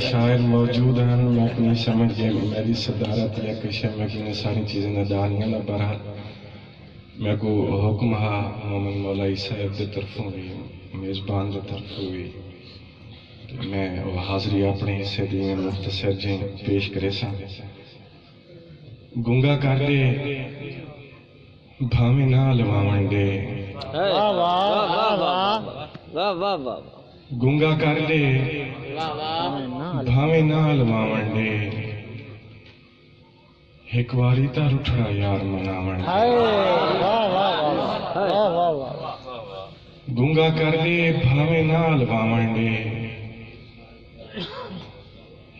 شاعر موجود ہیں، میں اپنی سمجھ گیا میری صدارت یا کشے میں اپنی ساری چیزیں ندانیاں نہ برحال میں کو حکم ہا مومن مولائی صاحب دے طرفوں بھی میزبان دے طرفوں بھی کہ میں وہ حاضری اپنے حصے دی مختصر جیں پیش کرے سا گنگا کر دے بھاویں نہ لواون دے گنگا کر دے بھاویں نہ لواون دے ایک واری تا رٹھڑا یار مناون دے گنگا کر دے بھاویں نہ لواون دے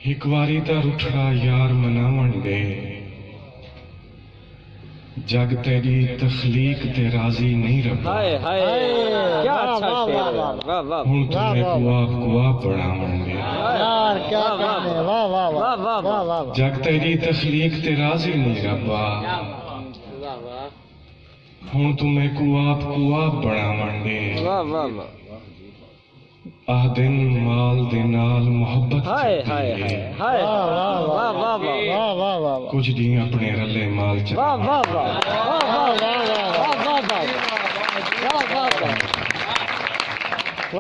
ایک واری تا رٹھڑا یار مناون دے جگ تیری تخلیق تے راضی نہیں ربا ہوں تمہیں کوا بناون دے جگ تیری تخلیق تے راضی نہیں ربا ہوں تمہیں کوا بناون دے آہ دن مال دے نال محبت چلتی ہے کچھ دی اپنے رلے مال چلتی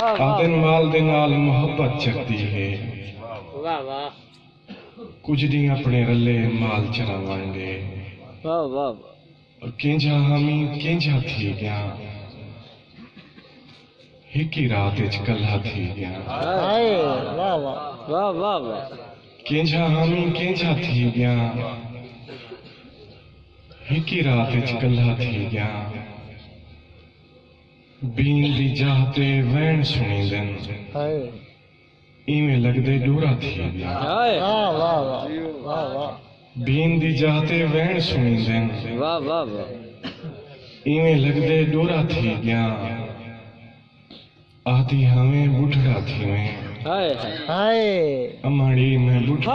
آہ دن مال دے نال محبت چلتی ہے کچھ دی اپنے رلے مال چلاون دے اور کینجا ہمیں کینجا تھی گیا ہکی رات اچ کلہ تھی گیا کینجا ہمیں کینجا تھی گیا ہکی رات اچ کلہ تھی گیا بین دی جاہتے وین سنی دن ایمیں لگ دے ڈورا تھی گیا بین دی جاہتے وین سنی دن ایمیں لگ دے ڈورا تھی گیا آدھی ہمیں بٹھڑا تھی میں اماڑی میں بٹھڑا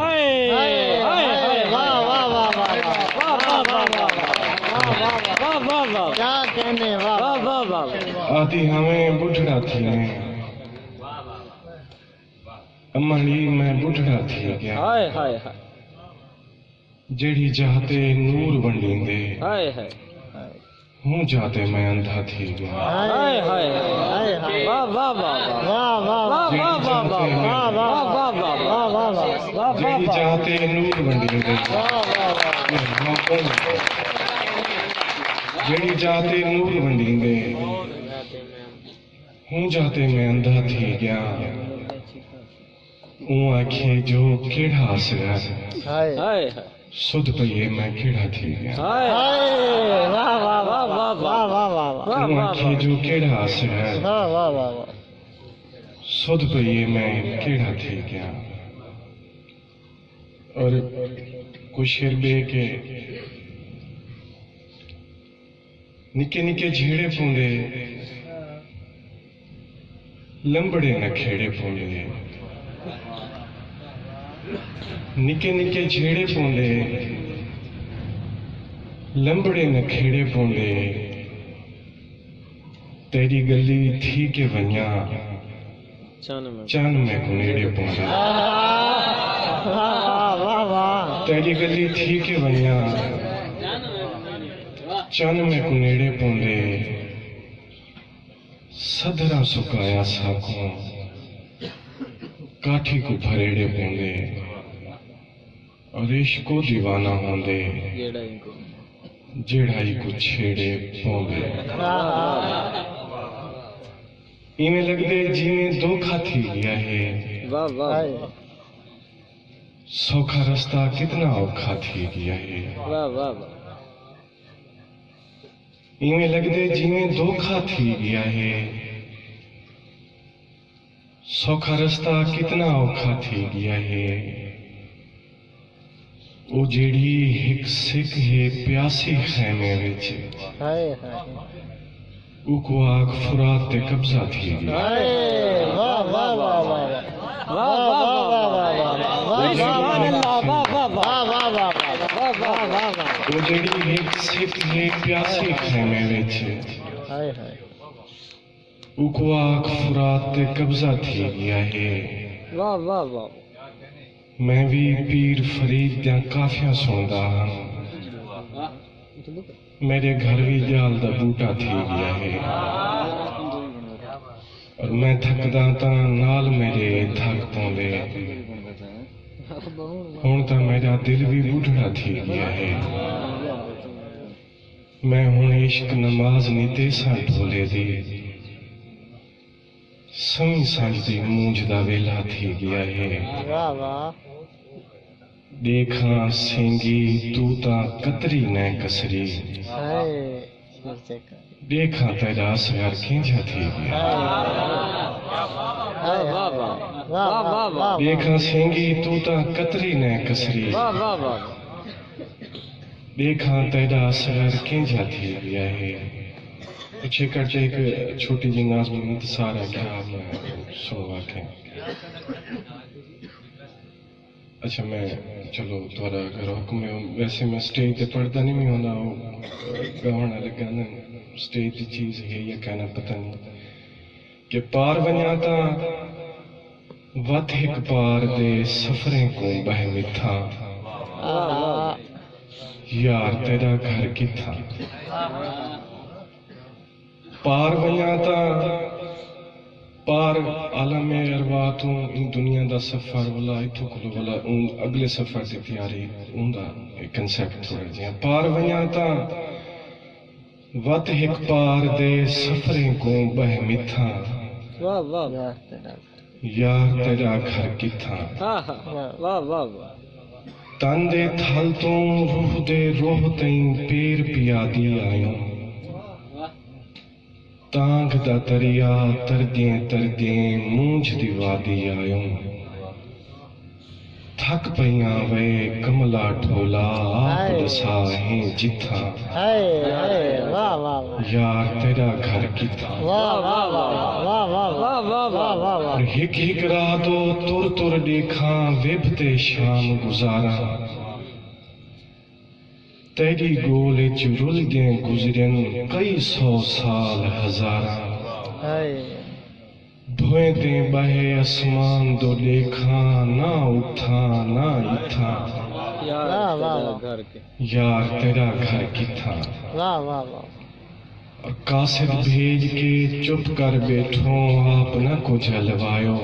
آدھی ہمیں بٹھڑا تھی میں اماڑی میں بٹھڑا تھی گیا جڑی جاتے نور ونڈیں دے ہوں جاتے میں اندھا تھی گیا جڑی جاتے نور ونڈیں دے جڑی جاتے نور ونڈیں دے ہوں جاتے میں اندھا تھی گیا اون آکھے جو کیڑا سگا سدھ پئیے میں کیڑا تھی گیا اون آکھے جو کیڑا سگا سدھ پئیے میں کیڑا تھی گیا اور کچھ شعر بے کہ نکے نکے جھیڑے پوندے لمبڑے نہ کھیڑے پوندے نکے نکے جھیڑے پوندے لمبڑے نہ کھیڑے پوندے تیری گلی تھی کہ ونیا چان میں کنیڑے پوندے تیری گلی تھی کہ ونیا چان میں کنیڑے پوندے صدرہ سکایا ساکوں کاٹھی کو بھریڑے پوندے اور عشق کو دیوانہ ہوندے جیڑائی کو چھیڑے پوندے ایمیں لگ دے جیویں دھوکھا تھی گیا ہے سوکھا رستہ کتنا اوکھا تھی گیا ہے ایمیں لگ دے جیویں دھوکھا تھی گیا ہے سوکھا رستہ کتنا اوکھا تھی گیا ہے او جیڑی ہک سکھ ہے پیاسی خیمے وچ او کو آگ فرات تے قبضہ تھی گیا او جیڑی ہک سکھ ہے پیاسی خیمے وچ او کو آگ فرات تے قبضہ تھی گیا ہے واہ واہ واہ میں بھی پیر فرید دیاں کافیاں سندا ہاں میرے گھر بھی جال دا بوٹا تھی گیا ہے اور میں تھکدا تاں نال میرے تھک پوندے ہن تاں میرا دل بھی بوڑھڑا تھی گیا ہے میں ہن عشق نماز نہیں دیساں ڈھولے دی سویں سانج دی مونج دا ویلا تھی گیا ہے دیکھاں سینگی تو تاں قطری نہ کسری دیکھاں تیرا اصغر کینجا تھی گیا دیکھاں سینگی تو تاں قطری نہ کسری دیکھاں تیرا اصغر کینجا تھی گیا ہے کچھ کٹ ایک چھوٹی جی نظم انتصار ہے کیا میں سنوا کے اچھا میں چلو تھوڑا اگر حکم ہے ویسے میں سٹیج تے پڑھتا نہیں میں ہونا گانا لگا نا سٹیج دی چیز ہے یا کہنا پتہ نہیں کہ پار ونیا تا وت ایک پار دے سفریں کو بہ مٹھا یار تیرا گھر کتھا پار ونیا تا پار عالم ارواح تو ان دنیا دا سفر والا اتھو کلو والا ان اگلے سفر دی تیاری ان دا کنسیپٹ تھوڑا جہاں پار ونیا تا وت ایک پار دے سفریں کو بہ مٹھا یار تیرا گھر کتھا تن دے تھل تو روح دے روح تین پیر پیادی آئیوں تانگ دا دریا تردیں مونجھ دی وادی آئیوں تھک پیاں وے کملا ڈھولا آپ دسا ہیں جتھا یار تیرا گھر کتھا اور ہک راتو تر دیکھاں ویبتے شام گزارا تیری گولے رل دیں گزرن کئی سو سال ہزارہ دھوئیں دیں بہے اسمان دو دیکھاں نہ اٹھا نہ اتھا یار تیرا گھر کتھا اور قاصد بھیج کے چپ کر بیٹھوں آپ نہ کو جلوائیو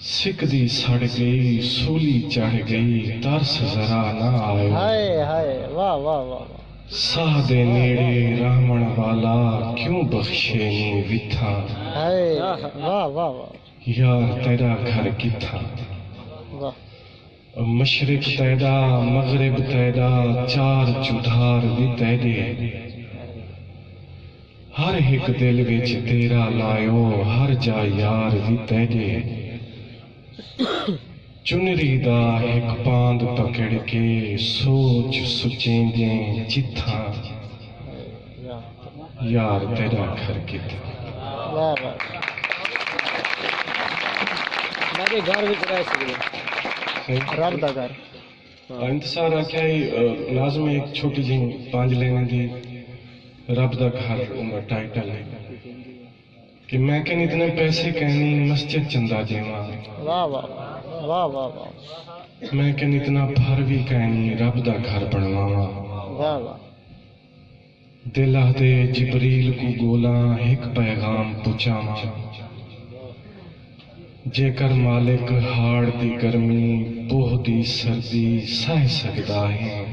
سکھ دی سڑ گئی سولی چڑھ گئی ترس ذرا نہ آئے ساہ دے نیڑے رحمن والا کیوں بخشے نہیں وتھا یار تیرا گھر کتھا مشرق تیدا مغرب تیدا چار چودھار بھی تیدے ہر ایک دل وچ تیرا لائیو ہر جا یار بھی تیدے چنری دا ایک پاند پکڑ کے سوچ سچیں دیں جتھا یار تیرا گھر کتھا میرے گھر بھی رہ سکتے رب دا گھر انتصار آکھیا ناظم ایک چھوٹی جی 5 لینے دی رب دا گھر ٹائٹل ہے کہ میں کہیں اتنے پیسے کہنی مسجد چندہ دیواں میں کہیں اتنا بھر بھی کہنی رب دا گھر بنواواں دل دے جبریل کو گولاں ایک پیغام پہنچاواں جے کر مالک ہاڑ دی گرمی بوہ دی سردی سہ سکدا ہے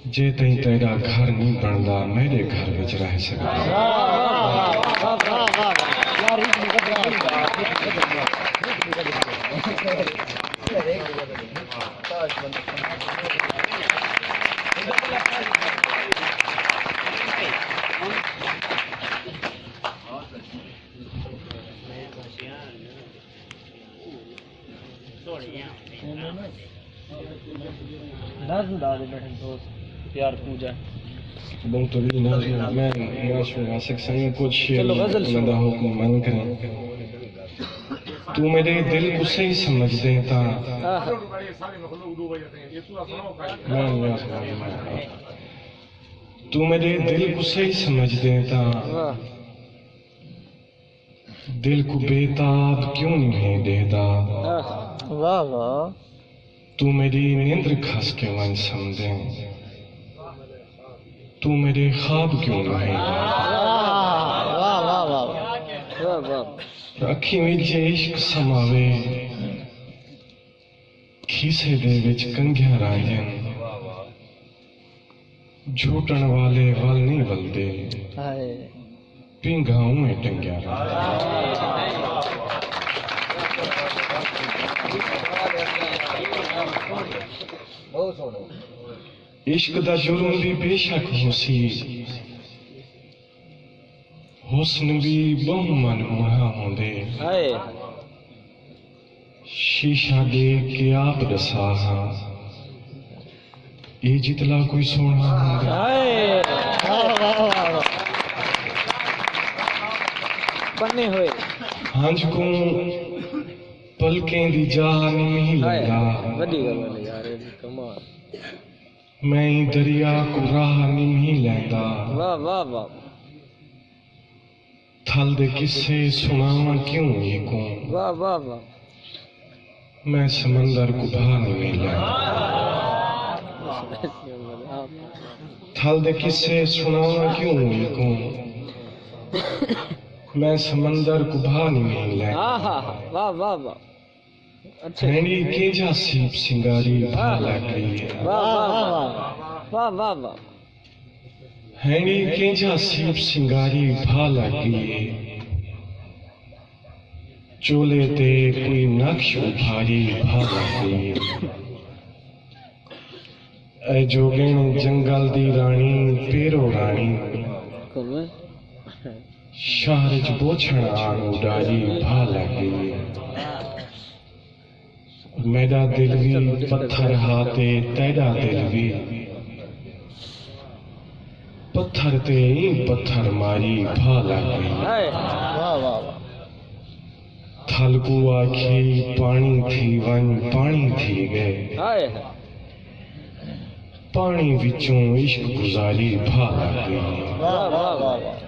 جے تئیں تیرا گھر نہیں بندا میرے گھر وچ رہ سکدا نظم دا دے بیٹھے دوست پیار پوجا بہت طویل نظم میں سنا سکتا ہوں کچھ چلو غزل اللہ حکم من کریں تو میرے دل کو صحیح سمجھ دیں تا تو میرے دل کو صحیح سمجھ دیں تا دل کو بےتاب کیوں نہیں دیدا واہ واہ تو میری نیندر کھس کے ون سمجھے تو میرے خواب کیوں نہیں واہ واہ واہ واہ اکھی وچ عشق سماوے کھیسے دے وچ کنگھیاں رانجن جھوٹن والے ول نہیں ولدے ہائے پینگاؤں میں ٹنگیا عشق دا جرم بھی بے شک ہو سی حسن بھی بہو من مہا ہوندے ہائے شیشہ دے کے آپ دسا ہاں یہ جتلا کوئی سونا ہوندے ہائے واہ واہ واہ بنے ہوئے ہنج کو پلکیں دی جاہ نہیں لگا وڈی گل ہے یار کمال میں دریا کو راہ نہیں لیندا واہ واہ واہ تھل دے کسے سناواں کیوں یہ کو واہ واہ واہ میں سمندر کو بھا نہیں لیندا تھل دے کسے سناواں کیوں یہ کو میں سمندر کو بھا نہیں لیندا ہاں ہاں واہ واہ واہ اچھا ہینی کے جا سیپ سنگاری بھا لگی واہ واہ واہ واہ واہ واہ ہینی کے جا سیپ سنگاری بھا لگی چولے تے کوئی نقش بھاری بھا لگی اے جوگن جنگل دی رانی پیرو رانی شہر چ بوچھن آنو ڈاری بھا لگی میرا دل بھی پتھر ہاتے تیرا دل بھی پتھر تے ہی پتھر ماری بھا لگی ہائے واہ واہ واہ تھل کو آکھی پانی تھی ون پانی تھی گئے ہائے پانی وچوں عشق گزاری بھا لگی واہ واہ واہ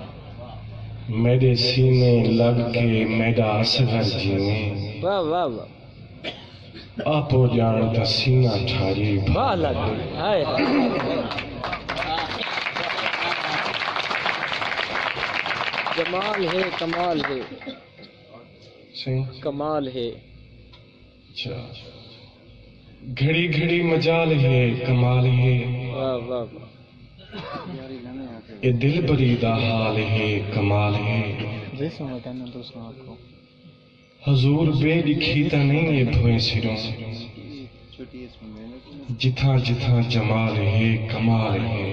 میرے سینے لگ کے میرا اصغر جیویں واہ واہ واہ آپو جان دا سینہ ٹھاری واہ بھا لگ گئی ہائے جمال ہے کمال ہے صحیح کمال ہے اچھا گھڑی گھڑی مجال ہے کمال ہے واہ واہ واہ یہ دل بری دا حال ہے کمال ہے جیسے میں کہنا دوسروں آپ کو حضور بے لکھی تا نہیں یہ دھوئے سروں جتھاں جتھاں جمال ہے کمال ہے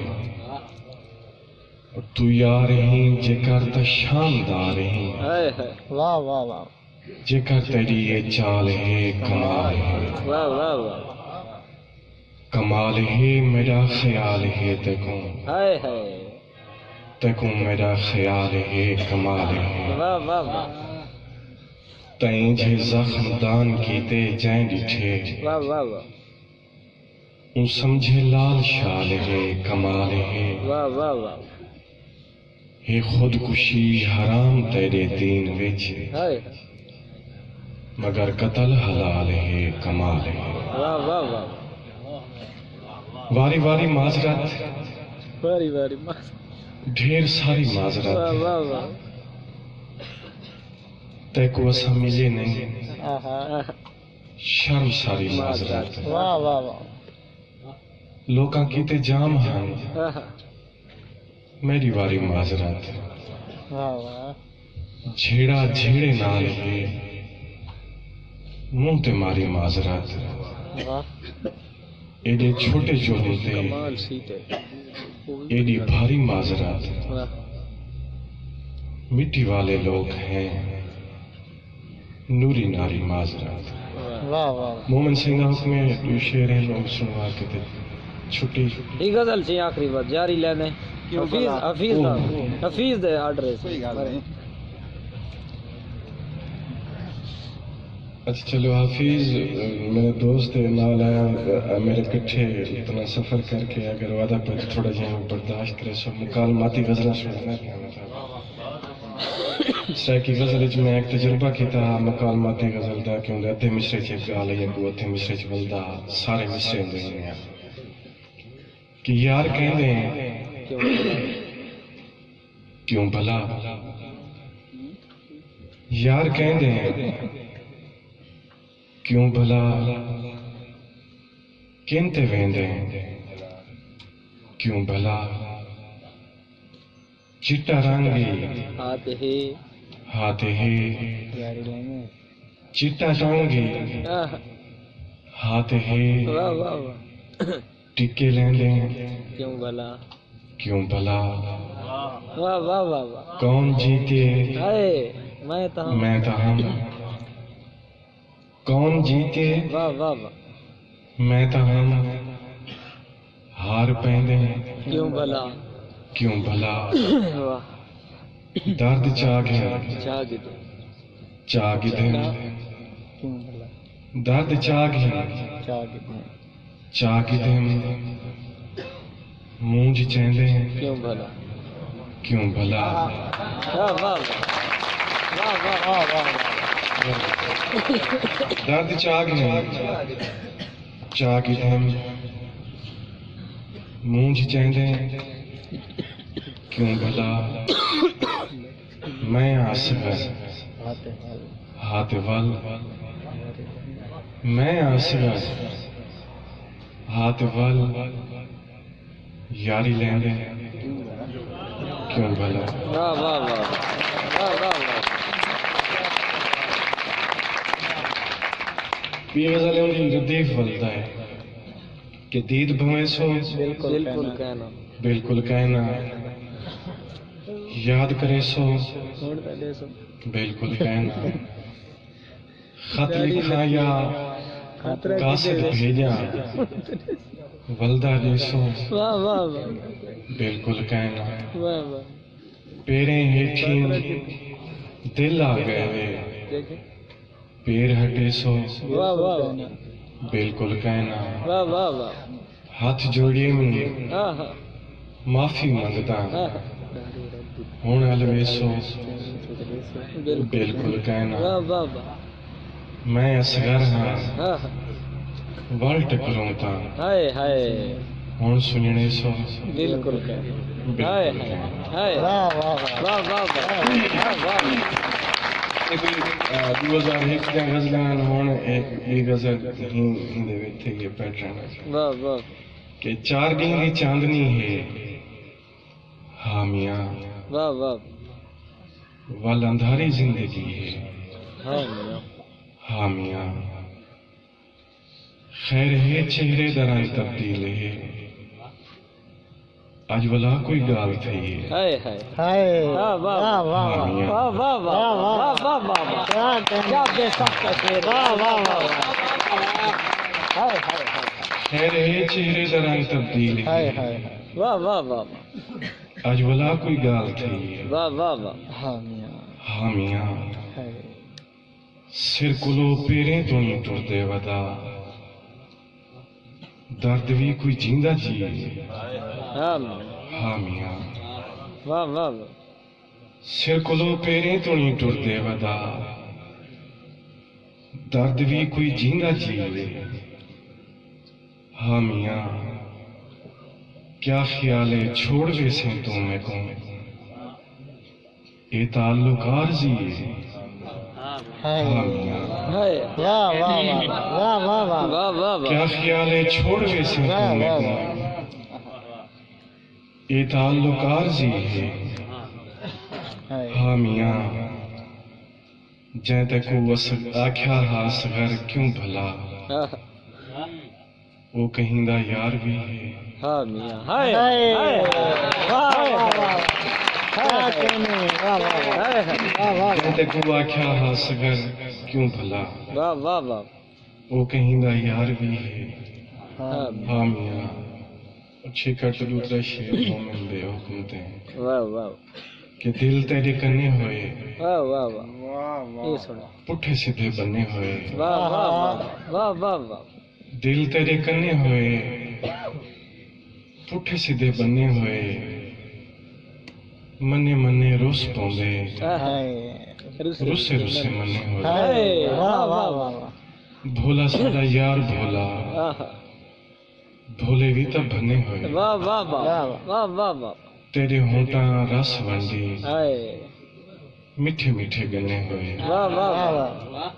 اور تو یار ہی جے کرتا شاندار ہی ہائے ہائے واہ واہ واہ جے کر تیری یہ چال ہے کمال ہے واہ واہ واہ کمال ہے میرا خیال ہے ہائے ہائے تکوں میرا خیال ہے کمال ہے واہ واہ واہ تائیں جے زخم دان کیتے جائیں ڈٹھے واہ واہ واہ ان سمجھے لال شال ہے کمال ہے واہ واہ واہ یہ خودکشی حرام تیرے دین وچ ہائے مگر قتل حلال ہے کمال ہے واہ واہ واہ واری واری معذرت باری باری ڈھیر ساری واہ معذرت واہ واہ تے کو اسا ملے نہیں آہا شرم ساری معذرت واہ واہ واہ لوکاں کیتے جام ہن آہا میری واری معذرت واہ واہ جھیڑا جھیڑے نال ہے منہ تے ماری معذرت واہ ایڈے چھوٹے جو ہوتے کمال سیٹ ہے ایڈی بھاری معذرت واہ مٹی والے لوگ ہیں نوری ناری معذرت واہ واہ مومن سنگھ حکم میں شعر ہیں لوگ سنوا کے تھے چھٹی یہ غزل سے آخری بات جاری لینے حفیظ دے آرڈر اچھا چلو حافظ میرے دوست نال آیا میرے کٹھے اتنا سفر کر کے اگر وعدہ پہ تھوڑا جہاں برداشت کرے سو مکالماتی غزلہ سننا سیکی غزل وچ میں ایک تجربہ کیتا مکالمات غزل دا کہ اندر ادھے مصرے چ گال ہے کو ادھے مصرے چ بلدا سارے مصرے ہوندے ہیں کہ یار کہندے ہیں کیوں بھلا یار کہندے ہیں کیوں بھلا کینتے ویندے ہیں کیوں بھلا چٹا رنگی ہاتھ ہے چٹا رنگی ہاتھ ہے ٹکے لیندے کیوں بھلا کیوں بھلا واہ واہ واہ واہ کون جیتے میں تو میں تو ہم کون جیتے واہ واہ واہ میں تو ہم ہار پیندے کیوں بھلا کیوں بھلا واہ درد چاگ ہے جاگ دے چاگ دے کیوں بھلا درد چاگ ہے جاگ دے چاگ دے مونج چیندے کیوں بھلا کیوں بھلا واہ واہ واہ واہ واہ واہ درد چاگ ہے چاگ دے مونج چیندے کیوں بھلا میں آسگر ہاتھ ول میں آسگر ہاتھ ول یاری لیندے کیوں بھلا واہ واہ واہ واہ واہ واہ یہ غزل ان ردیف ولدا ہے کہ دید بھویں سو بالکل کہنا بالکل کہنا یاد کرے سو چھوڑ دے سو بالکل کہنا خط لکھا یا قاصد بھیجا ولدا جیسو واہ واہ واہ بالکل کہنا واہ واہ پیریں ہیٹھی دل آ گئے وے دیکھیں پیر ہٹے سو واہ واہ بالکل کہنا واہ واہ واہ ہاتھ جوڑیے میں ہاں ہاں معافی منگتا ہاں ہوں الویسو بالکل کہنا واہ واہ واہ میں اصغر ہاں ہاں ول ٹکروں تا ہائے ہائے ہوں سننے سو بالکل کہنا ہائے ہائے واہ واہ واہ واہ واہ واہ 2001 دیا غزلان ہون ایک یہ غزل ہندے ویتھے یہ پیٹرن واہ واہ کہ چار دن کی چاندنی ہے حامیاں واہ واہ ول اندھاری زندگی ہے ہاں حامیاں خیر ہے چہرے درائیں تبدیل ہے آج ولا کوئی گال تھی ہائے ہائے واہ واہ واہ حامیاں واہ واہ واہ واہ واہ واہ کیا بے سخت شعر واہ واہ واہ ہائے ہائے خیر ہے چہرے درائیں تبدیل ہے واہ واہ واہ آج ولا کوئی گال تھی واہ واہ واہ حامیاں سر کلو پیریں تو نہیں ٹردے ودا درد بھی کوئی جیندہ جی حامیاں واہ واہ سر کلو پیریں تو نہیں ٹردے ودا درد بھی کوئی جیندہ جی حامیاں کیا خیال ہے چھوڑ ویسے تو میں کو یہ تعلق عارضی ہے حامیاں واہ واہ واہ واہ واہ واہ کیا خیال ہے چھوڑ ویسے تو میں کو یہ تعلق عارضی ہے حامیاں جائیں تک وہ آکھیا ہاس گھر کیوں بھلا وہ کہیں دا یار بھی ہے ہاں میاں ہائے ہائے واہ واہ جائیں تک وہ آکھیا ہاس گھر کیوں بھلا واہ واہ واہ وہ کہیں دا یار بھی ہے ہاں حامیاں اچھی کٹ دوسرا شیر مومن بے حکمتے ہیں واہ واہ کہ دل تیرے کنے ہوئے واہ واہ واہ یہ سنا پٹھے سیدھے بنے ہوئے واہ واہ واہ واہ واہ دل تیرے کنے ہوئے پٹھے سیدھے بنے ہوئے منے منے روس پوندے رسے رسے منے ہوئے ہائے واہ واہ واہ واہ بھولا ساڈا یار بھولا بھولے بھی تو بنے ہوئے واہ واہ واہ واہ واہ واہ تیرے ہونٹاں رس ونڈی ہائے میٹھے میٹھے گنے ہوئے واہ واہ واہ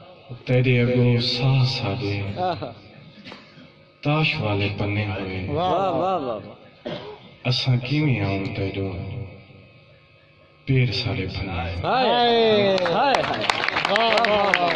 تیرے اگوں ساہ ساڈے تاش والے پنے ہوئے واہ واہ واہ اساں کیویں آؤں تیرو پیر سارے بنے ہائے ہائے ہائے واہ واہ واہ